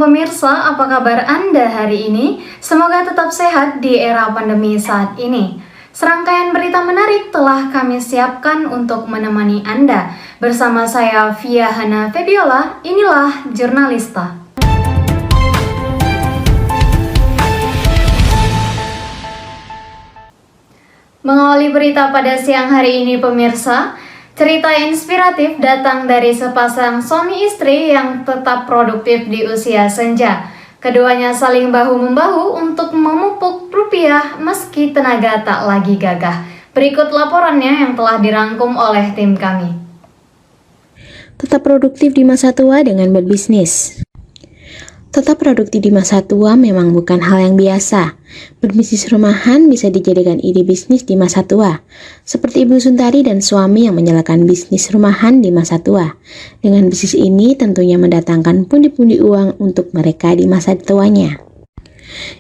pemirsa, apa kabar Anda hari ini? Semoga tetap sehat di era pandemi saat ini. Serangkaian berita menarik telah kami siapkan untuk menemani Anda. Bersama saya Via Hana Febiola, inilah Jurnalista. Mengawali berita pada siang hari ini pemirsa, cerita inspiratif datang dari sepasang suami istri yang tetap produktif di usia senja. Keduanya saling bahu-membahu untuk memupuk rupiah meski tenaga tak lagi gagah. Berikut laporannya yang telah dirangkum oleh tim kami. Tetap produktif di masa tua dengan berbisnis. Tetap produktif di masa tua memang bukan hal yang biasa. Berbisnis rumahan bisa dijadikan ide bisnis di masa tua. Seperti Ibu Suntari dan suami yang menjalankan bisnis rumahan di masa tua. Dengan bisnis ini tentunya mendatangkan pundi-pundi uang untuk mereka di masa tuanya.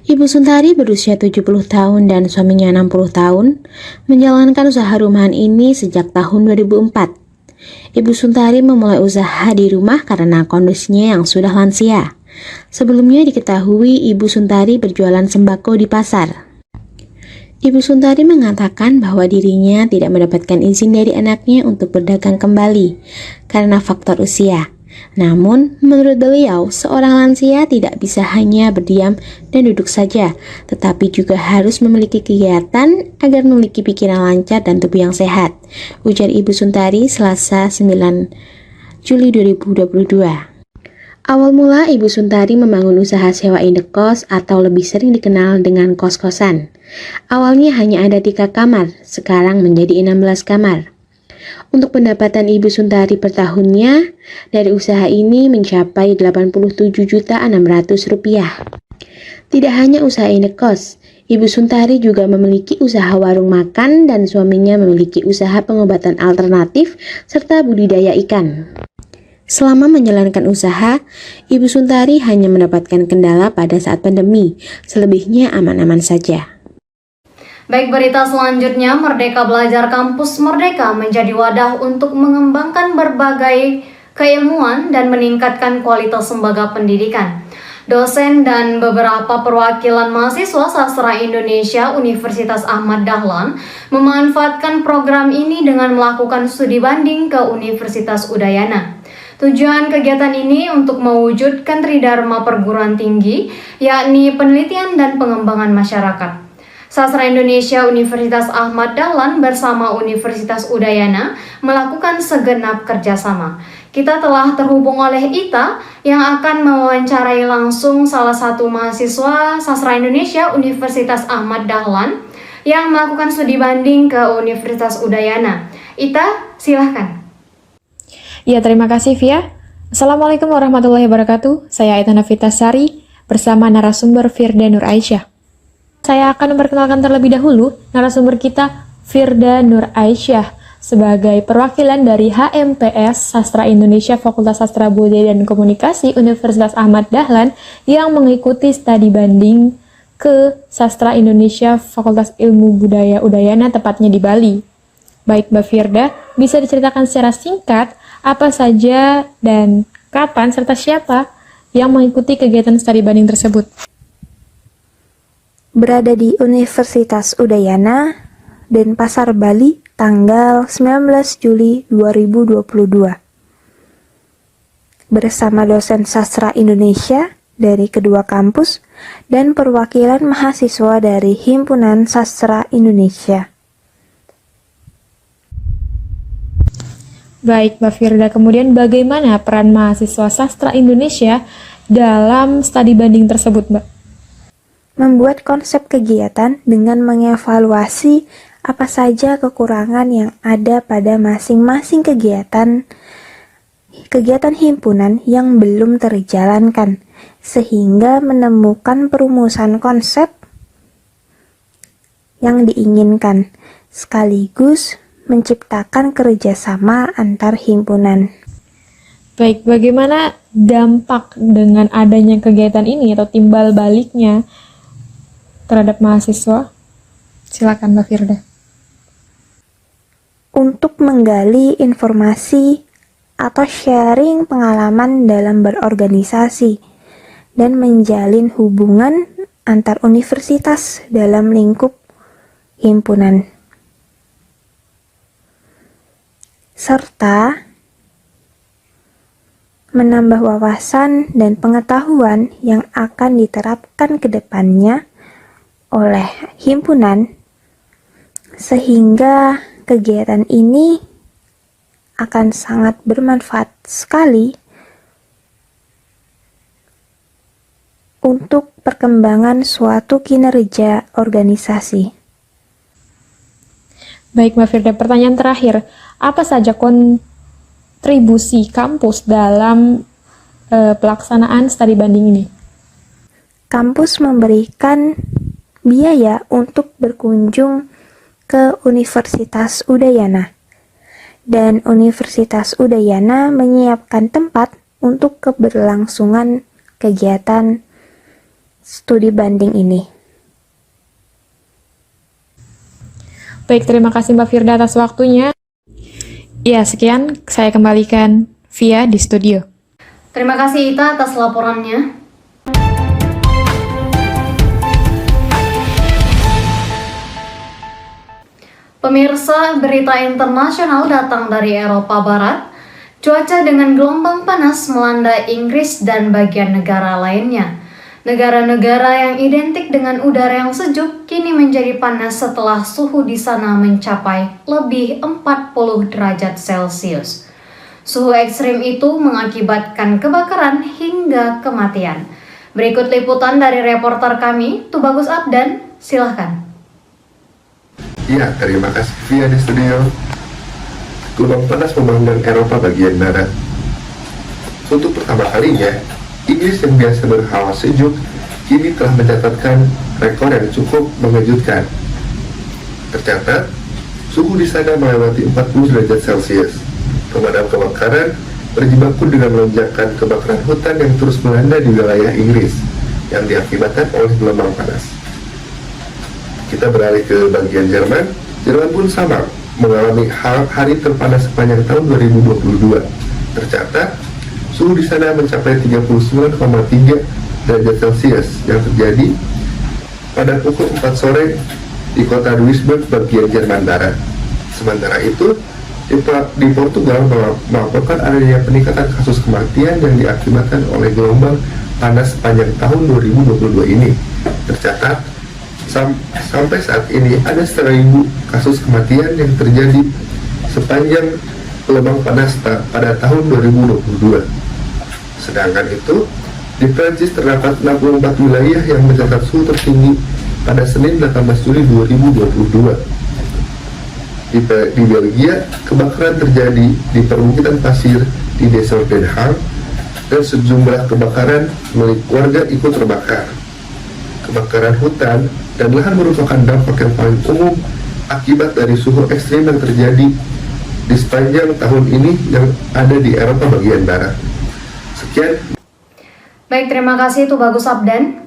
Ibu Suntari berusia 70 tahun dan suaminya 60 tahun, menjalankan usaha rumahan ini sejak tahun 2004. Ibu Suntari memulai usaha di rumah karena kondisinya yang sudah lansia. Sebelumnya diketahui Ibu Suntari berjualan sembako di pasar. Ibu Suntari mengatakan bahwa dirinya tidak mendapatkan izin dari anaknya untuk berdagang kembali karena faktor usia. Namun, menurut beliau, seorang lansia tidak bisa hanya berdiam dan duduk saja, tetapi juga harus memiliki kegiatan agar memiliki pikiran lancar dan tubuh yang sehat, ujar Ibu Suntari Selasa 9 Juli 2022. Awal mula Ibu Suntari membangun usaha sewa indekos atau lebih sering dikenal dengan kos-kosan. Awalnya hanya ada 3 kamar, sekarang menjadi 16 kamar. Untuk pendapatan Ibu Suntari per tahunnya dari usaha ini mencapai Rp87.600.000. Tidak hanya usaha indekos, Ibu Suntari juga memiliki usaha warung makan dan suaminya memiliki usaha pengobatan alternatif serta budidaya ikan. Selama menjalankan usaha, Ibu Suntari hanya mendapatkan kendala pada saat pandemi, selebihnya aman-aman saja. Baik, berita selanjutnya, Merdeka Belajar Kampus Merdeka menjadi wadah untuk mengembangkan berbagai keilmuan dan meningkatkan kualitas lembaga pendidikan. Dosen dan beberapa perwakilan mahasiswa sastra Indonesia Universitas Ahmad Dahlan memanfaatkan program ini dengan melakukan studi banding ke Universitas Udayana. Tujuan kegiatan ini untuk mewujudkan tridharma perguruan tinggi, yakni penelitian dan pengembangan masyarakat. Sastra Indonesia Universitas Ahmad Dahlan bersama Universitas Udayana melakukan segenap kerjasama. Kita telah terhubung oleh Ita yang akan mewawancarai langsung salah satu mahasiswa Sastra Indonesia Universitas Ahmad Dahlan yang melakukan studi banding ke Universitas Udayana. Ita, silahkan. Ya, terima kasih Via. Assalamualaikum warahmatullahi wabarakatuh. Saya Aita Nafitasari bersama narasumber Firda Nur Aisyah. Saya akan memperkenalkan terlebih dahulu narasumber kita, Firda Nur Aisyah, sebagai perwakilan dari HMPS Sastra Indonesia Fakultas Sastra Budaya dan Komunikasi Universitas Ahmad Dahlan yang mengikuti studi banding ke Sastra Indonesia Fakultas Ilmu Budaya Udayana, tepatnya di Bali. Baik Mbak Firda, bisa diceritakan secara singkat apa saja dan kapan serta siapa yang mengikuti kegiatan studi banding tersebut? Berada di Universitas Udayana, Denpasar, Bali, tanggal 19 Juli 2022. Bersama dosen sastra Indonesia dari kedua kampus dan perwakilan mahasiswa dari Himpunan Sastra Indonesia. Baik, Mbak Firda. Kemudian bagaimana peran mahasiswa sastra Indonesia dalam studi banding tersebut, Mbak? Membuat konsep kegiatan dengan mengevaluasi apa saja kekurangan yang ada pada masing-masing kegiatan himpunan yang belum terjalankan, sehingga menemukan perumusan konsep yang diinginkan, sekaligus menciptakan kerjasama antar himpunan. Baik, bagaimana dampak dengan adanya kegiatan ini atau timbal baliknya terhadap mahasiswa? Silakan Mbak Firda. Untuk menggali informasi atau sharing pengalaman dalam berorganisasi dan menjalin hubungan antar universitas dalam lingkup himpunan, serta menambah wawasan dan pengetahuan yang akan diterapkan ke depannya oleh himpunan, sehingga kegiatan ini akan sangat bermanfaat sekali untuk perkembangan suatu kinerja organisasi. Baik Mbak Firda, pertanyaan terakhir, apa saja kontribusi kampus dalam pelaksanaan studi banding ini? Kampus memberikan biaya untuk berkunjung ke Universitas Udayana, dan Universitas Udayana menyiapkan tempat untuk keberlangsungan kegiatan studi banding ini. Baik, terima kasih Mbak Firda atas waktunya. Ya, sekian saya kembalikan Via di studio. Terima kasih Ita atas laporannya. Pemirsa, berita internasional datang dari Eropa Barat. Cuaca dengan gelombang panas melanda Inggris dan bagian negara lainnya. Negara-negara yang identik dengan udara yang sejuk kini menjadi panas setelah suhu di sana mencapai lebih 40 derajat Celcius. Suhu ekstrim itu mengakibatkan kebakaran hingga kematian. Berikut liputan dari reporter kami, Tubagus Abdan, silahkan. Ya, terima kasih Via di studio. Gelombang panas melanda Eropa bagian barat. Untuk pertama kalinya, Inggris yang biasa berhawa sejuk kini telah mencatatkan rekor yang cukup mengejutkan. Tercatat, suhu di sana melewati 40 derajat Celcius. Pemadam kebakaran berjibaku dengan melonjakkan kebakaran hutan yang terus melanda di wilayah Inggris yang diakibatkan oleh gelombang panas. Kita beralih ke bagian Jerman. Jerman pun sama mengalami hari terpanas sepanjang tahun 2022. Tercatat, suhu di sana mencapai 39,3 derajat Celcius yang terjadi pada pukul 4 sore di kota Duisburg bagian Jerman Barat. Sementara itu, di Portugal melaporkan adanya peningkatan kasus kematian yang diakibatkan oleh gelombang panas sepanjang tahun 2022 ini. Tercatat, sampai saat ini ada 1.000 kasus kematian yang terjadi sepanjang gelombang panas pada tahun 2022. Sedangkan itu, di Prancis terdapat 64 wilayah yang mencatat suhu tertinggi pada Senin 18 Juli 2022. Di Belgia, kebakaran terjadi di perbukitan pasir di desa Den Haag dan sejumlah kebakaran milik warga ikut terbakar. Kebakaran hutan dan lahan merupakan dampak yang paling umum akibat dari suhu ekstrim yang terjadi di sepanjang tahun ini yang ada di Eropa bagian barat. Sekian. Baik, terima kasih Tubagus Abdan.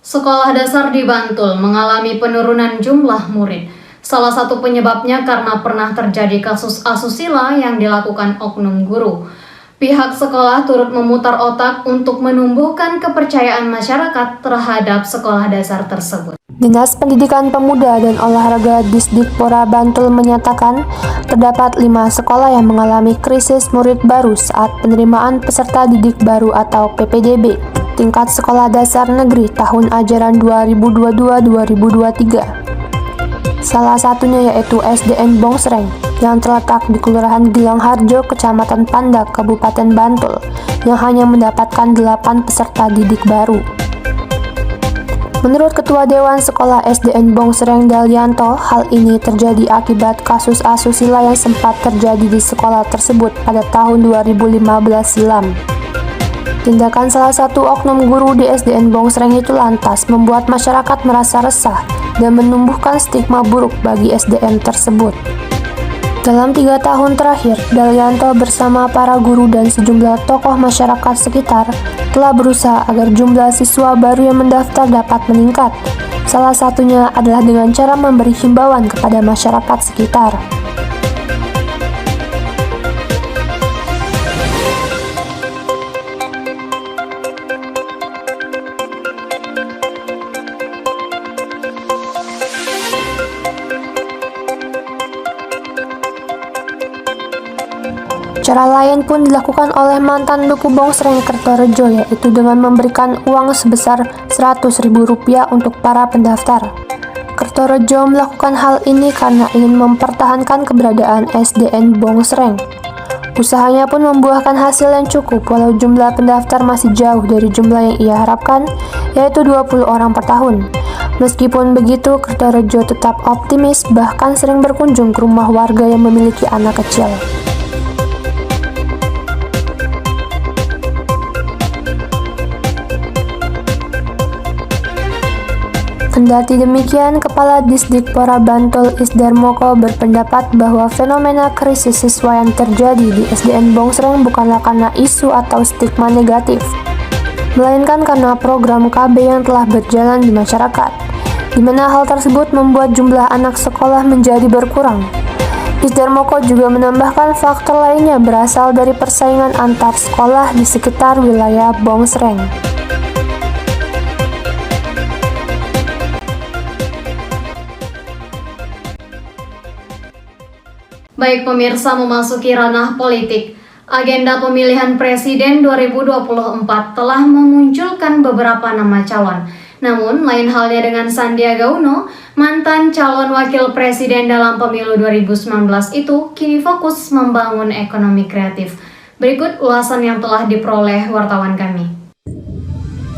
Sekolah dasar di Bantul mengalami penurunan jumlah murid. Salah satu penyebabnya karena pernah terjadi kasus asusila yang dilakukan oknum guru. Pihak sekolah turut memutar otak untuk menumbuhkan kepercayaan masyarakat terhadap sekolah dasar tersebut. Dinas Pendidikan Pemuda dan Olahraga Disdikpora Bantul menyatakan terdapat 5 sekolah yang mengalami krisis murid baru saat penerimaan peserta didik baru atau PPDB tingkat sekolah dasar negeri tahun ajaran 2022-2023. Salah satunya yaitu SDN Bongsreng yang terletak di Kelurahan Gilang Harjo, Kecamatan Pandak, Kabupaten Bantul, yang hanya mendapatkan 8 peserta didik baru. Menurut Ketua Dewan Sekolah SDN Bongsreng Dalyanto, hal ini terjadi akibat kasus asusila yang sempat terjadi di sekolah tersebut pada tahun 2015 silam. Tindakan salah satu oknum guru di SDN Bongsreng itu lantas membuat masyarakat merasa resah dan menumbuhkan stigma buruk bagi SDN tersebut. Dalam 3 tahun terakhir, Dalyanto bersama para guru dan sejumlah tokoh masyarakat sekitar telah berusaha agar jumlah siswa baru yang mendaftar dapat meningkat. Salah satunya adalah dengan cara memberi himbauan kepada masyarakat sekitar. Cara lain pun dilakukan oleh mantan Duku Bongsreng Kertorejo, yaitu dengan memberikan uang sebesar Rp100.000 untuk para pendaftar. Kertorejo melakukan hal ini karena ingin mempertahankan keberadaan SDN Bongsreng. Usahanya pun membuahkan hasil yang cukup walau jumlah pendaftar masih jauh dari jumlah yang ia harapkan, yaitu 20 orang per tahun. Meskipun begitu, Kertorejo tetap optimis, bahkan sering berkunjung ke rumah warga yang memiliki anak kecil. Kendati demikian, Kepala Disdikpora Bantul Isdarmoko berpendapat bahwa fenomena krisis siswa yang terjadi di SDN Bongsreng bukanlah karena isu atau stigma negatif, melainkan karena program KB yang telah berjalan di masyarakat, di mana hal tersebut membuat jumlah anak sekolah menjadi berkurang. Isdarmoko juga menambahkan faktor lainnya berasal dari persaingan antar sekolah di sekitar wilayah Bongsreng. Baik pemirsa, memasuki ranah politik, agenda pemilihan presiden 2024 telah memunculkan beberapa nama calon. Namun, lain halnya dengan Sandiaga Uno, mantan calon wakil presiden dalam pemilu 2019 itu kini fokus membangun ekonomi kreatif. Berikut ulasan yang telah diperoleh wartawan kami.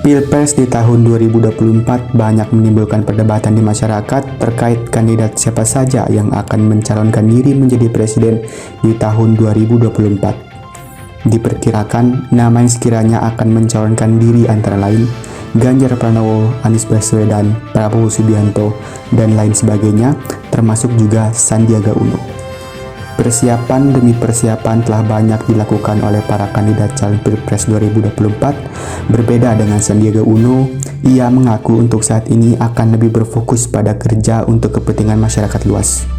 Pilpres di tahun 2024 banyak menimbulkan perdebatan di masyarakat terkait kandidat siapa saja yang akan mencalonkan diri menjadi presiden di tahun 2024. Diperkirakan nama yang sekiranya akan mencalonkan diri antara lain Ganjar Pranowo, Anies Baswedan, Prabowo Subianto, dan lain sebagainya, termasuk juga Sandiaga Uno. Persiapan demi persiapan telah banyak dilakukan oleh para kandidat calon Pilpres 2024. Berbeda dengan Sandiaga Uno, ia mengaku untuk saat ini akan lebih berfokus pada kerja untuk kepentingan masyarakat luas.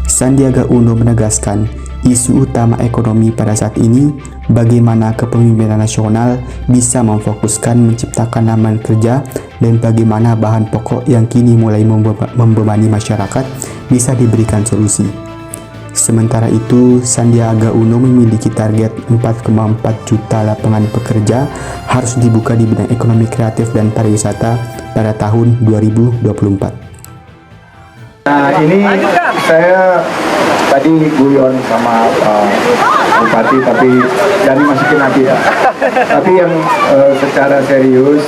Sandiaga Uno menegaskan, isu utama ekonomi pada saat ini bagaimana kepemimpinan nasional bisa memfokuskan menciptakan lapangan kerja dan bagaimana bahan pokok yang kini mulai membebani masyarakat bisa diberikan solusi. Sementara itu, Sandiaga Uno memiliki target 4,4 juta lapangan pekerja harus dibuka di bidang ekonomi kreatif dan pariwisata pada tahun 2024. Nah, ini saya tadi guyon sama Bupati, tapi jangan masukin hati ya. Tapi yang secara serius,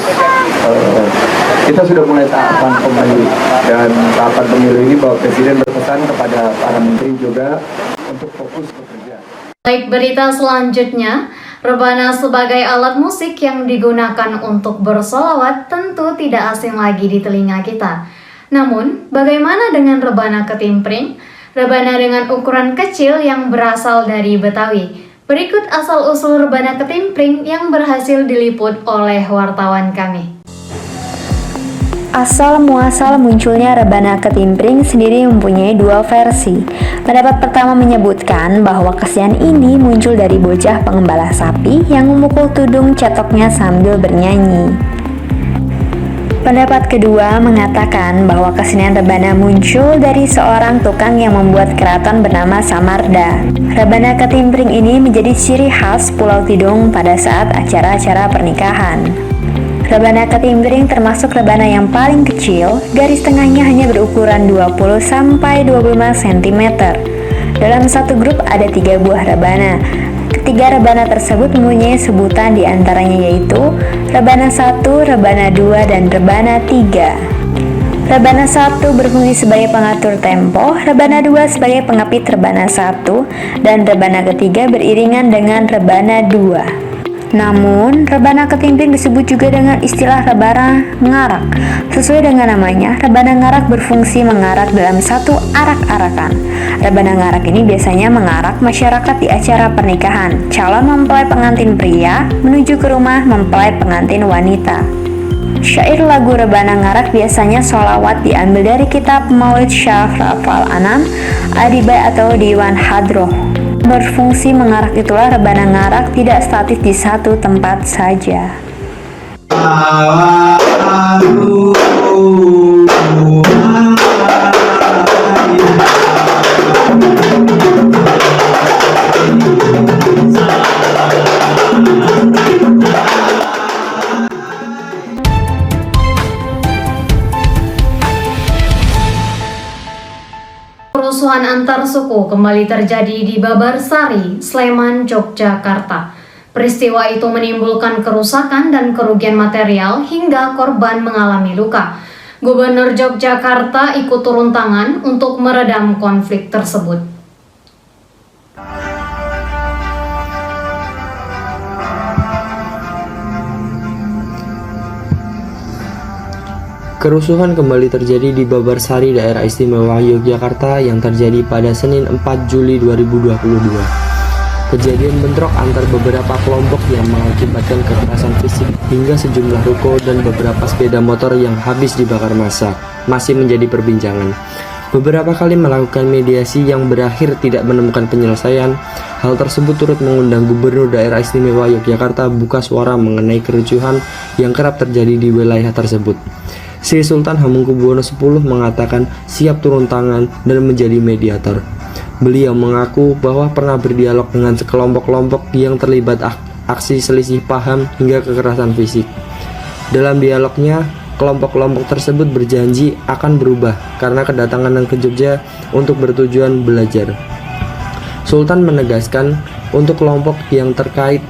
kita sudah mulai tahapan pemilu, dan tahapan pemilu ini Bapak Presiden berpesan kepada para menteri juga untuk fokus bekerja. Baik, berita selanjutnya, rebana sebagai alat musik yang digunakan untuk bersolawat tentu tidak asing lagi di telinga kita. Namun, bagaimana dengan rebana ketimpring? Rebana dengan ukuran kecil yang berasal dari Betawi. Berikut asal-usul rebana ketimpring yang berhasil diliput oleh wartawan kami. Asal-muasal munculnya rebana ketimpring sendiri mempunyai dua versi. Pendapat pertama menyebutkan bahwa kesenian ini muncul dari bocah pengembala sapi yang memukul tudung cetoknya sambil bernyanyi. Pendapat kedua mengatakan bahwa kesenian rebana muncul dari seorang tukang yang membuat keraton bernama Samarda. Rebana ketimpring ini menjadi ciri khas Pulau Tidung pada saat acara-acara pernikahan. Rebana ketimpring termasuk rebana yang paling kecil, garis tengahnya hanya berukuran 20-25 cm. Dalam satu grup ada 3 buah rebana. Ketiga rebana tersebut mempunyai sebutan diantaranya yaitu rebana 1, rebana 2, dan rebana 3. Rebana 1 berfungsi sebagai pengatur tempo, rebana 2 sebagai pengapit rebana 1, dan rebana ketiga beriringan dengan rebana 2. Namun, rebana ketimpring disebut juga dengan istilah rebana ngarak. Sesuai dengan namanya, rebana ngarak berfungsi mengarak dalam satu arak-arakan. Rebana ngarak ini biasanya mengarak masyarakat di acara pernikahan, calon mempelai pengantin pria menuju ke rumah mempelai pengantin wanita. Syair lagu rebana ngarak biasanya sholawat diambil dari kitab Maulid Syekh Rafal Anam, Adibai atau Diwan Hadroh. Berfungsi mengarak itulah rebana ngarak tidak statis di satu tempat saja. antar suku kembali terjadi di Babarsari, Sleman, Yogyakarta. Peristiwa itu menimbulkan kerusakan dan kerugian material hingga korban mengalami luka. Gubernur Yogyakarta ikut turun tangan untuk meredam konflik tersebut. Kerusuhan kembali terjadi di Babarsari, Daerah Istimewa Yogyakarta yang terjadi pada Senin 4 Juli 2022. Kejadian bentrok antar beberapa kelompok yang mengakibatkan kekerasan fisik hingga sejumlah ruko dan beberapa sepeda motor yang habis dibakar massa masih menjadi perbincangan. Beberapa kali melakukan mediasi yang berakhir tidak menemukan penyelesaian. Hal tersebut turut mengundang Gubernur Daerah Istimewa Yogyakarta buka suara mengenai kericuhan yang kerap terjadi di wilayah tersebut. Sri Sultan Hamengkubuwono X mengatakan siap turun tangan dan menjadi mediator. Beliau mengaku bahwa pernah berdialog dengan sekelompok-kelompok yang terlibat aksi selisih paham hingga kekerasan fisik. Dalam dialognya, kelompok-kelompok tersebut berjanji akan berubah karena kedatangan ke Jogja untuk bertujuan belajar. Sultan menegaskan untuk kelompok yang terkait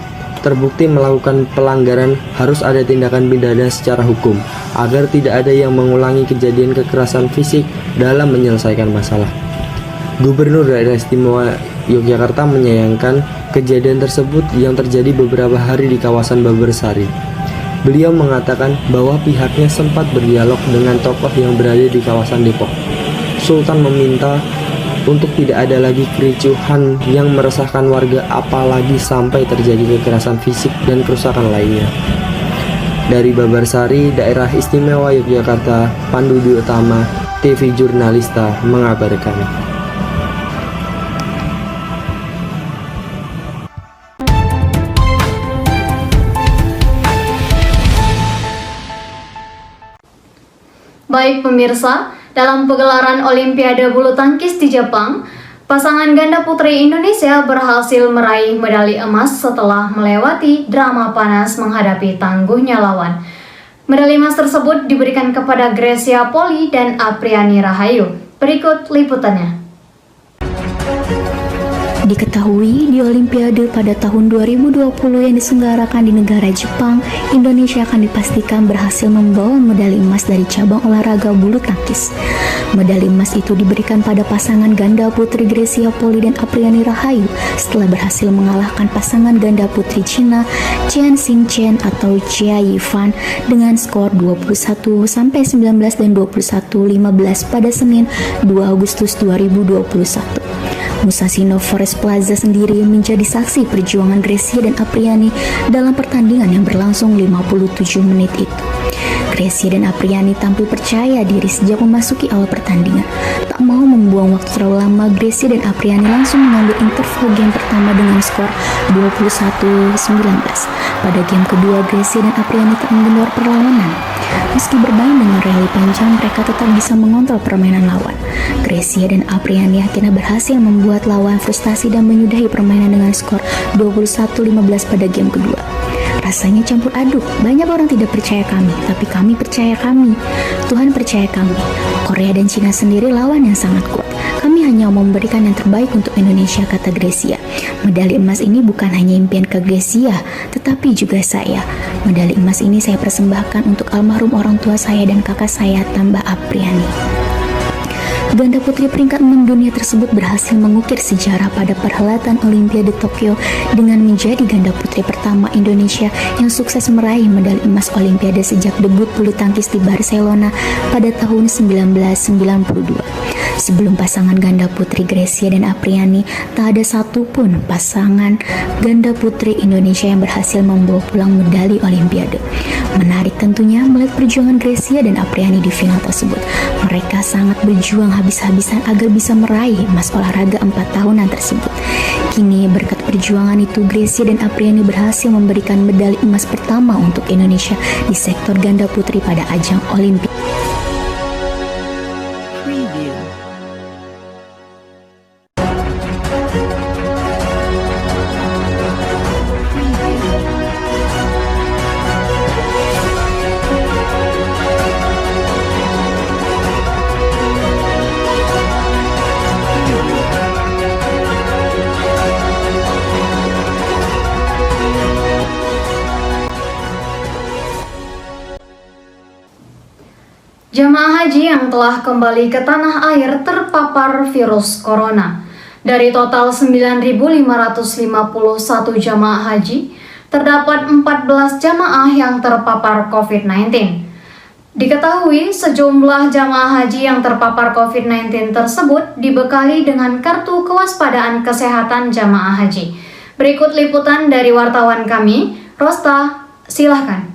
terbukti melakukan pelanggaran harus ada tindakan pidana secara hukum agar tidak ada yang mengulangi kejadian kekerasan fisik dalam menyelesaikan masalah. Gubernur Daerah Istimewa Yogyakarta menyayangkan kejadian tersebut yang terjadi beberapa hari di kawasan Babarsari. Beliau mengatakan bahwa pihaknya sempat berdialog dengan tokoh yang berada di kawasan Depok. Sultan meminta untuk tidak ada lagi kericuhan yang meresahkan warga, apalagi sampai terjadi kekerasan fisik dan kerusakan lainnya. Dari Babarsari, Daerah Istimewa Yogyakarta, Pandu Dwi Utama, TV Jurnalista mengabarkan. Baik pemirsa, dalam pegelaran Olimpiade bulu tangkis di Jepang, pasangan ganda putri Indonesia berhasil meraih medali emas setelah melewati drama panas menghadapi tangguhnya lawan. Medali emas tersebut diberikan kepada Grecia Poli dan Apriani Rahayu. Berikut liputannya. Diketahui di Olimpiade pada tahun 2020 yang diselenggarakan di negara Jepang, Indonesia akan dipastikan berhasil membawa medali emas dari cabang olahraga bulu tangkis. Medali emas itu diberikan pada pasangan ganda putri Grecia Poli dan Apriani Rahayu setelah berhasil mengalahkan pasangan ganda putri Cina Chen Xingchen atau Jia Yifan dengan skor 21-19 dan 21-15 pada Senin 2 Agustus 2021. Musashino Forest Plaza sendiri menjadi saksi perjuangan Grecia dan Apriani dalam pertandingan yang berlangsung 57 menit itu. Grecia dan Apriani tampil percaya diri sejak memasuki awal pertandingan. Tak mau membuang waktu terlalu lama, Grecia dan Apriani langsung mengambil interval game pertama dengan skor 21-19. Pada game kedua, Grecia dan Apriani tak mengendor perlawanan. Meski bermain dengan rally panjang, mereka tetap bisa mengontrol permainan lawan. Grecia dan Apriani akhirnya berhasil membuat lawan frustasi dan menyudahi permainan dengan skor 21-15 pada game kedua. Rasanya campur aduk, banyak orang tidak percaya kami, tapi kami percaya kami. Tuhan percaya kami. Korea dan Cina sendiri lawan yang sangat kuat. Kami hanya mau memberikan yang terbaik untuk Indonesia, kata Grecia. Medali emas ini bukan hanya impian ke Grecia, tetapi juga saya. Medali emas ini saya persembahkan untuk almarhum orang tua saya dan kakak saya, tambah Apriani. Ganda putri peringkat 6 dunia tersebut berhasil mengukir sejarah pada perhelatan Olimpiade Tokyo dengan menjadi ganda putri pertama Indonesia yang sukses meraih medali emas Olimpiade sejak debut bulu tangkis di Barcelona pada tahun 1992. Sebelum pasangan ganda putri Grecia dan Apriani, tak ada satupun pasangan ganda putri Indonesia yang berhasil membawa pulang medali Olimpiade. Menarik tentunya melihat perjuangan Grecia dan Apriani di final tersebut. Mereka sangat berjuang habis-habisan agar bisa meraih emas olahraga 4 tahunan tersebut. Kini berkat perjuangan itu, Grecia dan Apriani berhasil memberikan medali emas pertama untuk Indonesia di sektor ganda putri pada ajang Olimpiade. Jamaah haji yang telah kembali ke tanah air terpapar virus corona. Dari total 9.551 jamaah haji, terdapat 14 jamaah yang terpapar COVID-19. Diketahui sejumlah jamaah haji yang terpapar COVID-19 tersebut dibekali dengan kartu kewaspadaan kesehatan jamaah haji. Berikut liputan dari wartawan kami, Rosta, silahkan.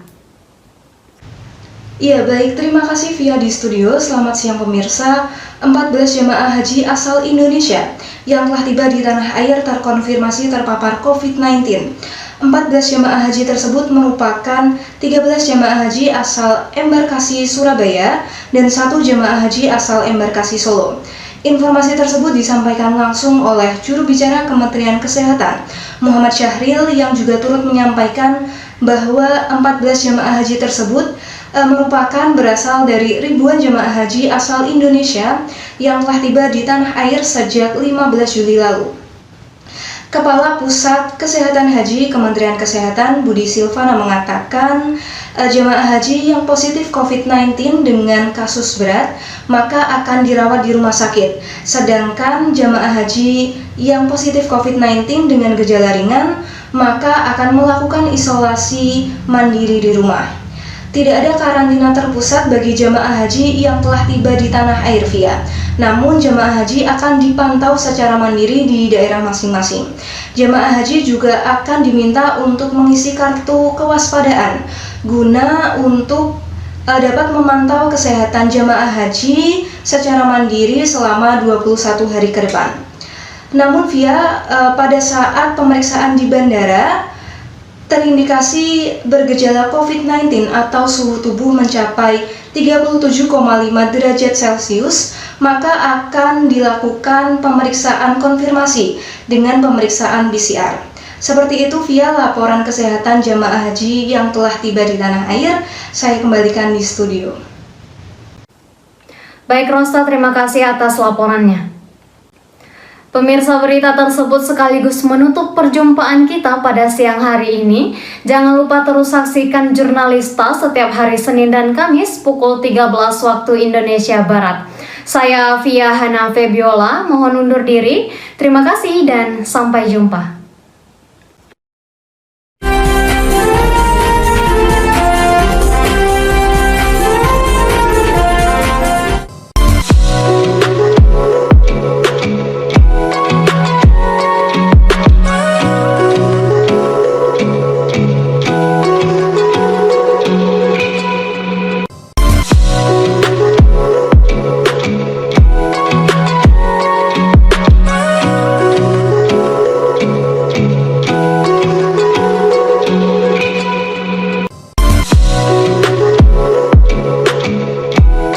Iya baik, terima kasih Via di studio. Selamat siang pemirsa. 14 jemaah haji asal Indonesia yang telah tiba di tanah air terkonfirmasi terpapar COVID-19. 14 jemaah haji tersebut merupakan 13 jemaah haji asal embarkasi Surabaya dan 1 jemaah haji asal embarkasi Solo. Informasi tersebut disampaikan langsung oleh juru bicara Kementerian Kesehatan, Muhammad Syahril, yang juga turut menyampaikan bahwa 14 jemaah haji tersebut merupakan berasal dari ribuan jemaah haji asal Indonesia yang telah tiba di tanah air sejak 15 Juli lalu. Kepala Pusat Kesehatan Haji Kementerian Kesehatan Budi Silvana mengatakan jemaah haji yang positif COVID-19 dengan kasus berat maka akan dirawat di rumah sakit, sedangkan jemaah haji yang positif COVID-19 dengan gejala ringan maka akan melakukan isolasi mandiri di rumah. Tidak ada karantina terpusat bagi jemaah haji yang telah tiba di tanah air via. Namun jemaah haji akan dipantau secara mandiri di daerah masing-masing. Jemaah haji juga akan diminta untuk mengisi kartu kewaspadaan guna untuk dapat memantau kesehatan jemaah haji secara mandiri selama 21 hari ke depan. Namun via pada saat pemeriksaan di bandara terindikasi bergejala COVID-19 atau suhu tubuh mencapai 37,5 derajat Celcius, maka akan dilakukan pemeriksaan konfirmasi dengan pemeriksaan PCR. Seperti itu via laporan kesehatan jamaah haji yang telah tiba di tanah air. Saya kembalikan di studio. Baik Rosta, terima kasih atas laporannya. Pemirsa, berita tersebut sekaligus menutup perjumpaan kita pada siang hari ini. Jangan lupa terus saksikan Jurnalista setiap hari Senin dan Kamis pukul 13 waktu Indonesia Barat. Saya Via Hana Febiola, mohon undur diri. Terima kasih dan sampai jumpa.